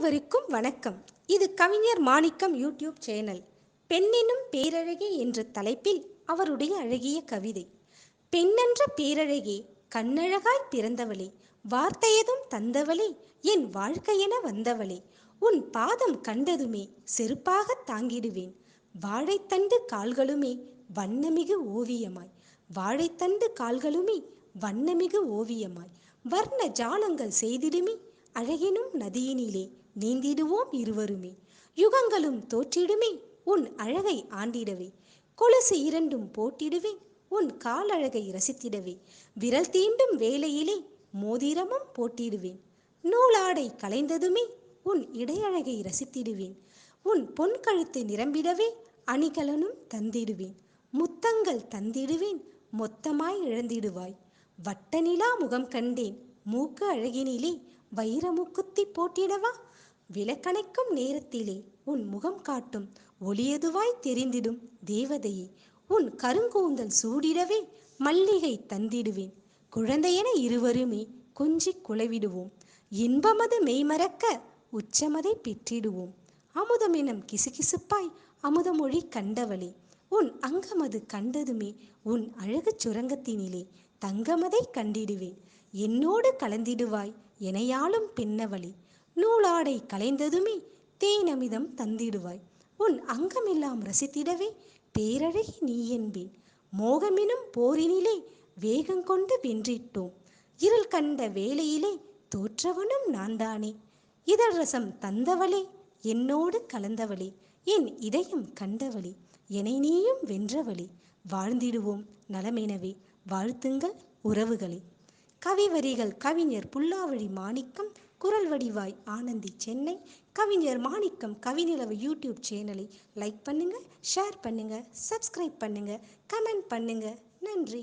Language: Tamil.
அனைவருக்கும் வணக்கம். இது கவிஞர் மாணிக்கம் யூடியூப் சேனல். பெண்ணெனும் பேரழகே என்ற தலைப்பில் அவருடைய அழகிய கவிதை. பெண்ணென்ற பேரழகே, கண்ணழகாய் பிறந்தவளே, வார்த்தையதும் தந்தவளே, என் வாழ்க்கையென வந்தவளே, உன் பாதம் கண்டதுமே செருப்பாக தாங்கிடுவேன். வாழைத்தண்டு கால்களுமே வண்ணமிகு ஓவியமாய், வாழைத்தண்டு கால்களுமே வண்ணமிகு ஓவியமாய், வர்ண ஜாலங்கள் செய்திடுமே அழகெனும் நதியினிலே நீந்திடுவோம் இருவருமே. யுகங்களும் தோற்றிடுமே உன் அழகை ஆண்டிடவே, கொலுசு இரண்டும் போட்டிடுவேன் உன் காலழகை ரசித்திடவே, விரல் தீண்டும் வேளையிலே மோதிரமும் போட்டிடுவேன். நூலாடை களைந்ததுமே உன் இடையழகை ரசித்திடுவேன். உன் பொன் கழுத்து நிரம்பிடவே அணிகலனும் தந்திடுவேன். முத்தங்கள் தந்திடுவேன், மொத்தமாய் இழந்திடுவாய். வட்ட நிலா முகம் கண்டேன், மூக்கு அழகினிலே வைரமுக்குத்தி போட்டிடவா? விளக்கணைக்கும் நேரத்திலே உன் முகம் காட்டும் ஒளியதுவாய் தெரிந்திடும் தேவதையே, உன் கருங்கூந்தல் சூடிடவே மல்லிகை தந்திடுவேன். குழந்தையென இருவருமே கொஞ்சி குலைவிடுவோம். இன்பமது மெய்மறக்க உச்சமதை பெற்றிடுவோம். அமுதமெனும் கிசுகிசுப்பாய் அமுதமொழி கண்டவளே, உன் அங்கமது கண்டதுமே உன் அழகு சுரங்கத்தினிலே தங்கமதை கண்டிடுவேன். என்னோடு கலந்திடுவாய் எனையாளும் பெண்ணவளே, நூலாடை களைந்ததுமே தேனமிதம் தந்திடுவாய். உன் அங்கமெல்லாம் ரசித்திடவே பேரழகி நீ என்பேன். மோகமெனும் போரினிலே வேகங்கொண்டு வென்றிட்டோம். இருள் கண்ட வேளையிலே தோற்றவனும் நான்தானே. இதழ் ரசம் தந்தவளே, என்னோடு கலந்தவளே, என் இதயம் கண்டவளே, எனை நீயும் வென்றவளே, வாழ்ந்திடுவோம் நலமெனவே. வாழ்த்துங்கள் உறவுகளே. கவி வரிகள் கவிஞர் புல்லாவழி மாணிக்கம். குரல் வடிவாய் ஆனந்தி, சென்னை. கவிஞர் மாணிக்கம் கவிநிலவு யூடியூப் சேனலை லைக் பண்ணுங்க, ஷேர் பண்ணுங்க, சப்ஸ்கிரைப் பண்ணுங்க, கமெண்ட் பண்ணுங்க. நன்றி.